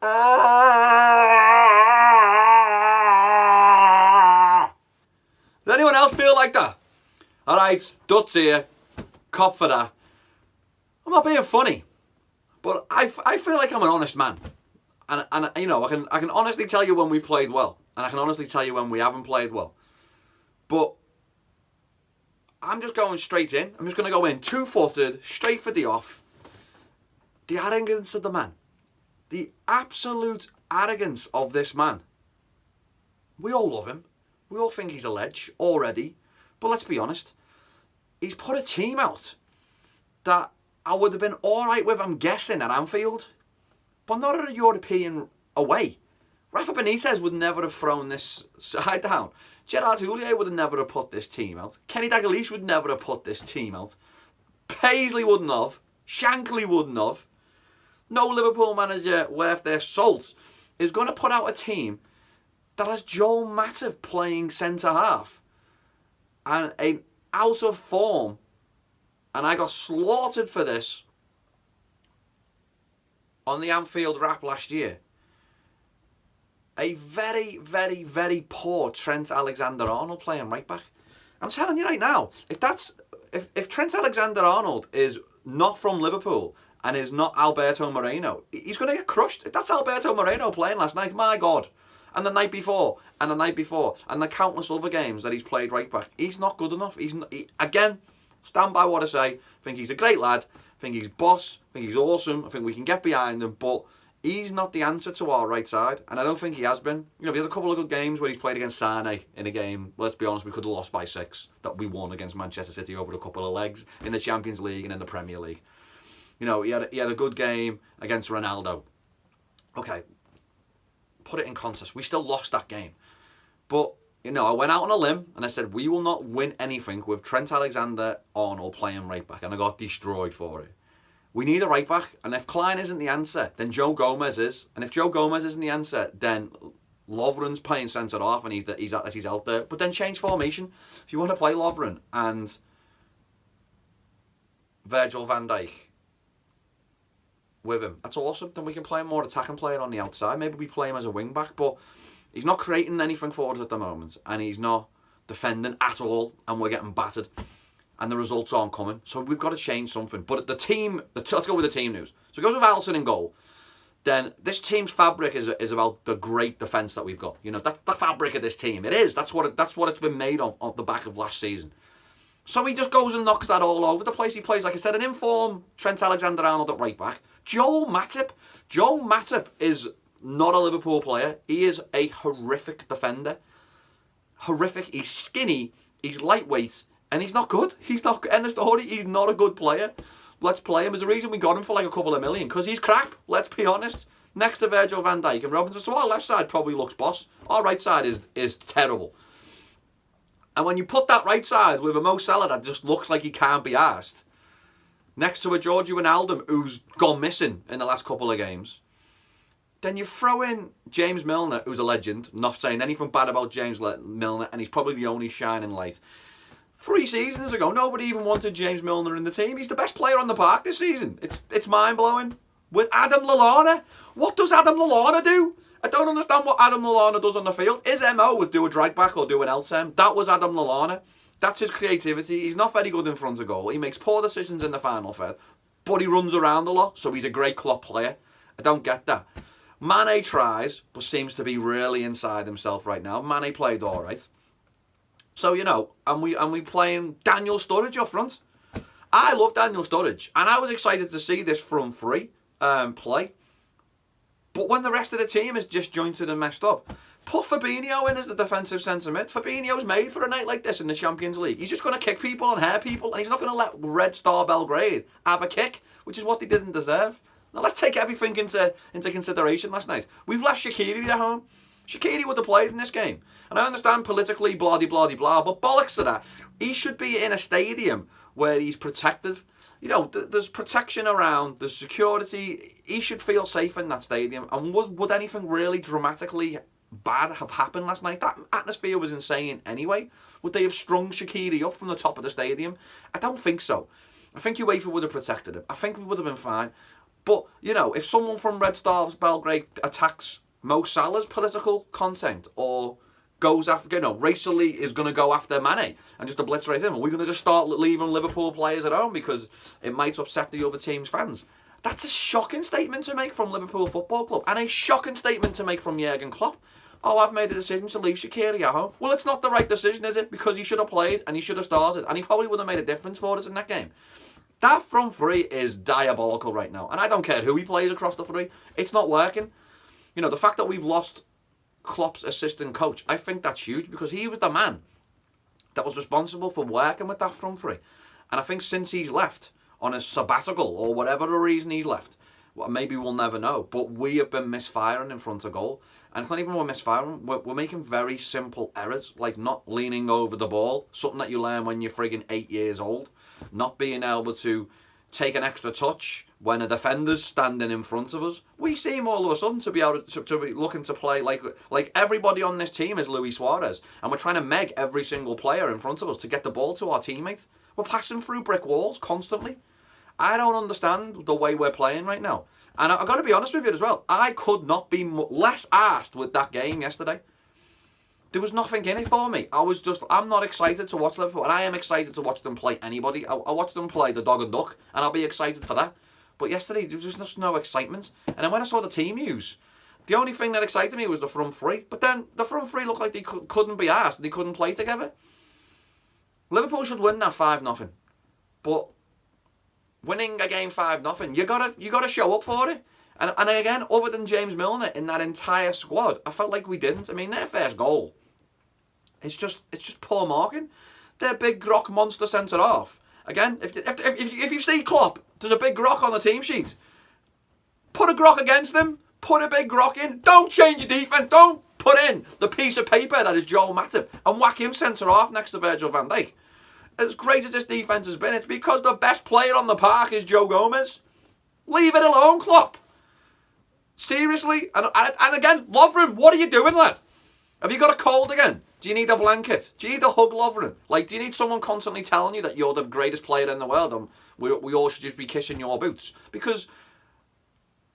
Does anyone else feel like that? Alright, Duts here. Cop for that. I'm not being funny, but I feel like I'm an honest man. And you know, I can honestly tell you when we've played well, and I can honestly tell you when we haven't played well. But I'm just going straight in. I'm just going to go in two-footed, straight for the off. The arrogance of the man. The absolute arrogance of this man. We all love him. We all think he's a ledge already. But let's be honest. He's put a team out that I would have been alright with, I'm guessing, at Anfield. But not at a European away. Rafa Benitez would never have thrown this side down. Gerard Houllier would have never have put this team out. Kenny Dalglish would never have put this team out. Paisley wouldn't have. Shankly wouldn't have. No Liverpool manager worth their salt is going to put out a team that has Joel Matip playing centre-half. And an out of form. And I got slaughtered for this on the Anfield Wrap last year. A very, very, very poor Trent Alexander-Arnold playing right back. I'm telling you right now, if Trent Alexander-Arnold is not from Liverpool and is not Alberto Moreno, he's going to get crushed. If that's Alberto Moreno playing last night, my God. And the night before, and the night before, and the countless other games that he's played right back, he's not good enough. Again, stand by what I say. I think he's a great lad. I think he's boss. I think he's awesome. I think we can get behind him, but he's not the answer to our right side, and I don't think he has been. You know, he had a couple of good games where he's played against Sane in a game. Let's be honest, we could have lost by 6 that we won against Manchester City over a couple of legs in the Champions League and in the Premier League. You know, he had a good game against Ronaldo. Okay, put it in context. We still lost that game, but you know, I went out on a limb and I said we will not win anything with Trent Alexander-Arnold playing right back, and I got destroyed for it. We need a right back, and if Klein isn't the answer, then Joe Gomez is. And if Joe Gomez isn't the answer, then Lovren's playing centre off, and he's out there. But then change formation. If you want to play Lovren and Virgil van Dijk with him, that's awesome. Then we can play him more attacking player on the outside. Maybe we play him as a wing back, but he's not creating anything for us at the moment, and he's not defending at all, and we're getting battered. And the results aren't coming. So we've got to change something. But the team, let's go with the team news. So it goes with Alisson in goal. Then this team's fabric is about the great defence that we've got. You know, that's the fabric of this team. It is. That's what it's been made of off the back of last season. So he just goes and knocks that all over the place. He plays, like I said, an informed Trent Alexander-Arnold at right back. Joel Matip. Joel Matip is not a Liverpool player. He is a horrific defender. Horrific. He's skinny. He's lightweight. And he's not good. He's not, end of story, he's not a good player. Let's play him. There's a reason we got him for like a couple of million, because he's crap, let's be honest. Next to Virgil van Dijk and Robinson. So our left side probably looks boss. Our right side is terrible. And when you put that right side with a Mo Salah that just looks like he can't be arsed, next to a Georgie Wijnaldum who's gone missing in the last couple of games, then you throw in James Milner, who's a legend. Not saying anything bad about James Milner, and he's probably the only shining light. 3 seasons ago, nobody even wanted James Milner in the team. He's the best player on the park this season. It's mind-blowing. With Adam Lallana. What does Adam Lallana do? I don't understand what Adam Lallana does on the field. His MO was do a drag back or do an LTM. That was Adam Lallana. That's his creativity. He's not very good in front of goal. He makes poor decisions in the final third. But he runs around a lot, so he's a great Klopp player. I don't get that. Mane tries, but seems to be really inside himself right now. Mane played all right. So, you know, and we playing Daniel Sturridge up front. I love Daniel Sturridge, and I was excited to see this front three play. But when the rest of the team is disjointed and messed up, put Fabinho in as the defensive centre mid. Fabinho's made for a night like this in the Champions League. He's just going to kick people and hair people, and he's not going to let Red Star Belgrade have a kick, which is what they didn't deserve. Now, let's take everything into consideration last night. We've left Shaqiri at home. Shaqiri would have played in this game. And I understand politically, blah-de-blah-de-blah, but bollocks to that. He should be in a stadium where he's protected. You know, there's protection around, there's security. He should feel safe in that stadium. And would anything really dramatically bad have happened last night? That atmosphere was insane anyway. Would they have strung Shaqiri up from the top of the stadium? I don't think so. I think UEFA would have protected him. I think we would have been fine. But, you know, if someone from Red Star Belgrade attacks Mo Salah's political content or goes after, you know, racially is going to go after Mane and just obliterate him, are we going to just start leaving Liverpool players at home because it might upset the other team's fans? That's a shocking statement to make from Liverpool Football Club, and a shocking statement to make from Jurgen Klopp. Oh, I've made the decision to leave Shaqiri at home. Well, it's not the right decision, is it? Because he should have played and he should have started, and he probably would have made a difference for us in that game. That front three is diabolical right now, and I don't care who he plays across the three. It's not working. You know, the fact that we've lost Klopp's assistant coach, I think that's huge, because he was the man that was responsible for working with that front three. And I think since he's left on a sabbatical or whatever the reason he's left, well, maybe we'll never know, but we have been misfiring in front of goal. And it's not even we're misfiring, we're making very simple errors, like not leaning over the ball, something that you learn when you're frigging 8 years old, not being able to take an extra touch when a defender's standing in front of us. We seem all of a sudden to be able to be looking to play like everybody on this team is Luis Suarez, and we're trying to meg every single player in front of us to get the ball to our teammates. We're passing through brick walls constantly. I don't understand the way we're playing right now. And I've got to be honest with you as well, I could not be less arsed with that game yesterday. There was nothing in it for me. I'm not excited to watch Liverpool, and I am excited to watch them play anybody. I'll watch them play the dog and duck, and I'll be excited for that. But yesterday, there was just no excitement. And then when I saw the team use, the only thing that excited me was the front three. But then the front three looked like they couldn't be arsed. They couldn't play together. Liverpool should win that 5-0. But winning a game 5-0, you gotta show up for it. And again, other than James Milner in that entire squad, I felt like we didn't. I mean, their first goal, it's just poor marking. Their big Grock monster centre half. Again, if you see Klopp, there's a big Grock on the team sheet. Put a Grock against them. Put a big Grock in. Don't change your defence. Don't put in the piece of paper that is Joel Matip and whack him centre half next to Virgil van Dijk. As great as this defence has been, it's because the best player on the park is Joe Gomez. Leave it alone, Klopp. Seriously? And again, Lovren, what are you doing, lad? Have you got a cold again? Do you need a blanket? Do you need a hug, Lovren? Like, do you need someone constantly telling you that you're the greatest player in the world and we all should just be kissing your boots? Because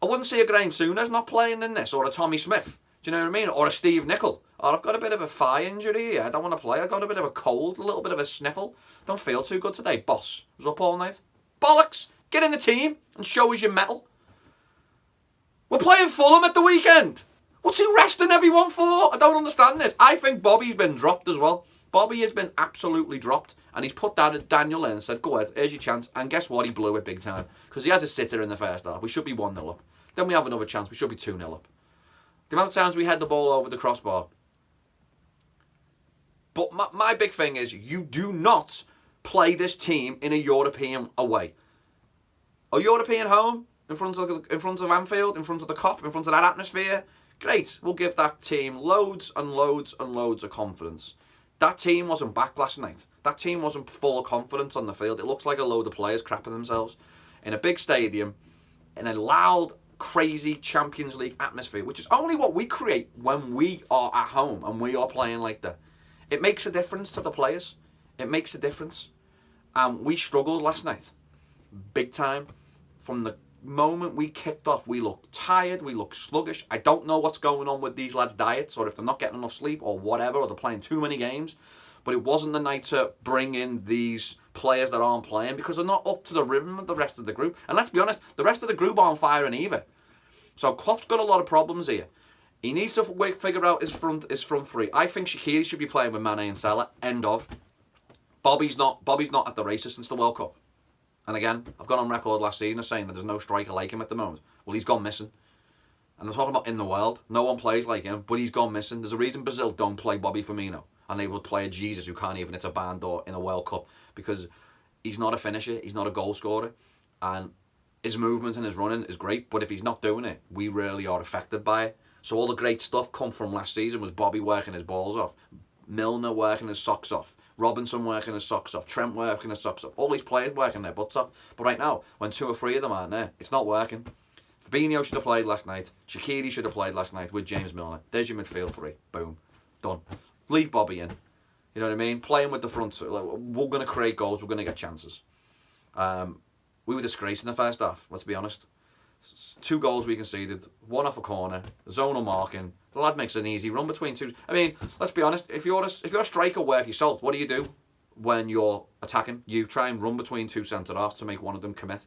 I wouldn't see a Graham Souness not playing in this, or a Tommy Smith. Do you know what I mean? Or a Steve Nicol. Or I've got a bit of a thigh injury here. I don't want to play. I've got a bit of a cold, a little bit of a sniffle. Don't feel too good today, boss. Was up all night. Bollocks! Get in the team and show us your mettle. We're playing Fulham at the weekend. What's he resting everyone for? I don't understand this. I think Bobby's been dropped as well. Bobby has been absolutely dropped. And he's put that at Daniel in and said, go ahead, here's your chance. And guess what? He blew it big time. Because he had a sitter in the first half. We should be 1-0 up. Then we have another chance. We should be 2-0 up. The amount of times we had the ball over the crossbar. But my big thing is, you do not play this team in a European away. A European home, in front of Anfield, in front of the Kop, in front of that atmosphere, great. We'll give that team loads and loads and loads of confidence. That team wasn't back last night. That team wasn't full of confidence on the field. It looks like a load of players crapping themselves in a big stadium, in a loud, crazy Champions League atmosphere, which is only what we create when we are at home and we are playing like that. It makes a difference to the players. It makes a difference. And we struggled last night. Big time. From the moment we kicked off, we looked tired, we looked sluggish. I don't know what's going on with these lads' diets, or if they're not getting enough sleep or whatever, or they're playing too many games. But it wasn't the night to bring in these players that aren't playing, because they're not up to the rhythm of the rest of the group. And let's be honest, the rest of the group aren't firing either. So Klopp's got a lot of problems here. He needs to figure out his front three. I think Shaqiri should be playing with Mane and Salah. End of. Bobby's not at the races since the World Cup. And again, I've gone on record last season as saying that there's no striker like him at the moment. Well, he's gone missing. And I'm talking about in the world. No one plays like him, but he's gone missing. There's a reason Brazil don't play Bobby Firmino. And they would play a Jesus who can't even hit a barn door in a World Cup. Because he's not a finisher. He's not a goal scorer. And his movement and his running is great. But if he's not doing it, we really are affected by it. So all the great stuff come from last season was Bobby working his balls off. Milner working his socks off. Robinson working his socks off. Trent working his socks off. All these players working their butts off. But right now, when 2 or 3 of them aren't there, it's not working. Fabinho should have played last night. Shaqiri should have played last night with James Milner. There's your midfield three. Boom. Done. Leave Bobby in. You know what I mean? Playing with the front. We're going to create goals. We're going to get chances. We were disgraced in the first half, let's be honest. 2 goals we conceded, 1 off a corner, zonal marking. The lad makes an easy run between 2. I mean, let's be honest. If you're a striker worth your salt, what do you do when you're attacking? You try and run between 2 centre halves to make one of them commit.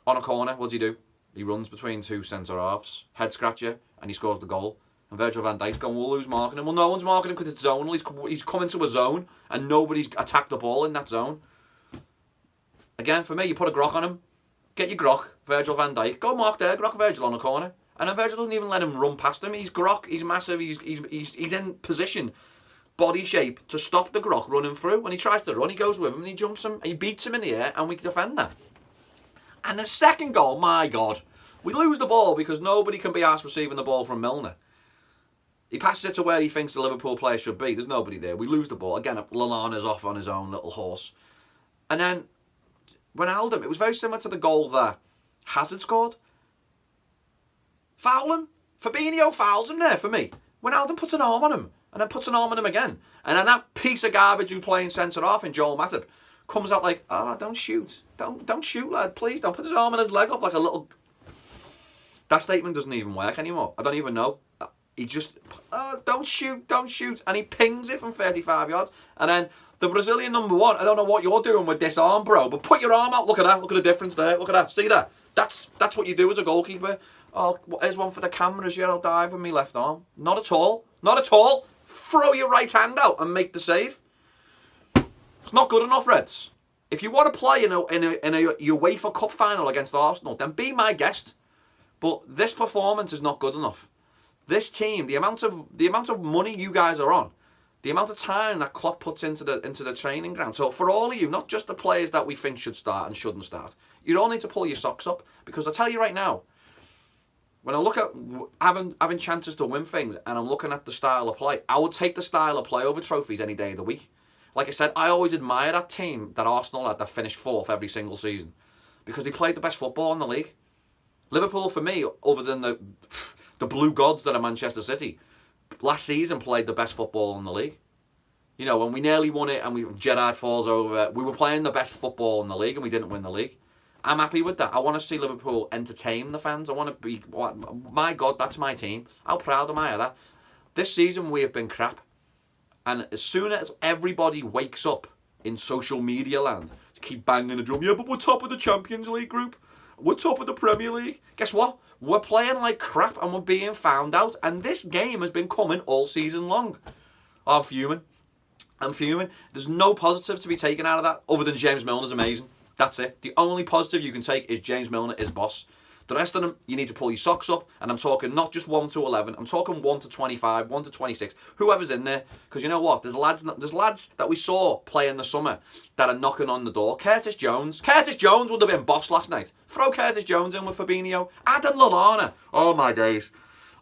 On a corner, what does he do? He runs between 2 centre halves, head scratcher, and he scores the goal. And Virgil van Dijk's going, well, who's marking him? Well, no one's marking him because it's zonal. He's come into a zone and nobody's attacked the ball in that zone. Again, for me, you put a Grock on him. Get your Grock, Virgil van Dijk. Go mark there, Grock Virgil on the corner. And then Virgil doesn't even let him run past him. He's Grock, he's massive, he's in position, body shape, to stop the Grock running through. When he tries to run, he goes with him and he jumps him, he beats him in the air, and we defend that. And the second goal, my God, we lose the ball because nobody can be asked receiving the ball from Milner. He passes it to where he thinks the Liverpool player should be. There's nobody there. We lose the ball. Again, Lallana's off on his own little horse. And then Wijnaldum, it was very similar to the goal that Hazard scored. Foul him. Fabinho fouls him there for me. Wijnaldum puts an arm on him and then puts an arm on him again. And then that piece of garbage who playing centre half in Joel Matip comes out like, don't shoot. Don't shoot, lad. Please don't put his arm and his leg up like a little... That statement doesn't even work anymore. I don't even know. He just, don't shoot. And he pings it from 35 yards. And then the Brazilian number 1, I don't know what you're doing with this arm, bro, but put your arm out. Look at that. Look at the difference there. Look at that. See that? That's what you do as a goalkeeper. Oh, here's one for the cameras. Yeah, I'll dive with my left arm. Not at all. Not at all. Throw your right hand out and make the save. It's not good enough, Reds. If you want to play in a UEFA Cup final against Arsenal, then be my guest. But this performance is not good enough. This team, the amount of money you guys are on, the amount of time that Klopp puts into the training ground. So for all of you, not just the players that we think should start and shouldn't start, you all need to pull your socks up. Because I tell you right now, when I look at having chances to win things and I'm looking at the style of play, I would take the style of play over trophies any day of the week. Like I said, I always admire that team that Arsenal had that finished 4th every single season because they played the best football in the league. Liverpool, for me, other than the blue gods that are Manchester City, last season played the best football in the league. You know, when we nearly won it and Gerrard falls over, we were playing the best football in the league and we didn't win the league. I'm happy with that. I want to see Liverpool entertain the fans. I want to be, my God, that's my team. How proud am I of that? This season we have been crap. And as soon as everybody wakes up in social media land to keep banging the drum, yeah, but we're top of the Champions League group. We're top of the Premier League. Guess what? We're playing like crap and we're being found out. And this game has been coming all season long. I'm fuming. There's no positive to be taken out of that other than James Milner's amazing. That's it. The only positive you can take is James Milner is boss. The rest of them, you need to pull your socks up. And I'm talking not just 1 to 11. I'm talking 1 to 25, 1 to 26. Whoever's in there. Because you know what? There's lads that we saw play in the summer that are knocking on the door. Curtis Jones would have been boss last night. Throw Curtis Jones in with Fabinho. Adam Lallana. Oh, my days.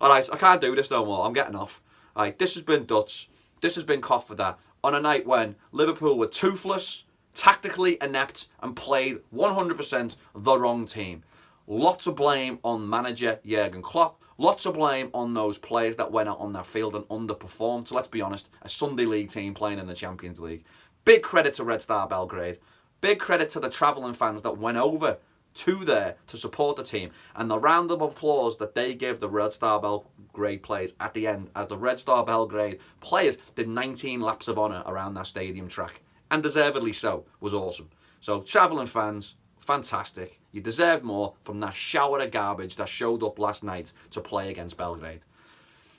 All right, I can't do this no more. I'm getting off. All right, this has been Dutz. This has been Cough for that. On a night when Liverpool were toothless, tactically inept, and played 100% the wrong team. Lots of blame on manager Jurgen Klopp. Lots of blame on those players that went out on that field and underperformed. So let's be honest, a Sunday League team playing in the Champions League. Big credit to Red Star Belgrade. Big credit to the travelling fans that went over to there to support the team. And the round of applause that they give the Red Star Belgrade players at the end as the Red Star Belgrade players did 19 laps of honour around that stadium track. And deservedly so, was awesome. So travelling fans, fantastic. You deserve more from that shower of garbage that showed up last night to play against Belgrade.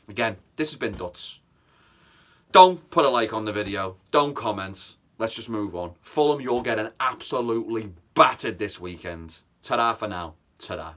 Again, this has been Dutz. Don't put a like on the video. Don't comment. Let's just move on. Fulham, you're getting absolutely battered this weekend. Ta-da for now. Ta-da.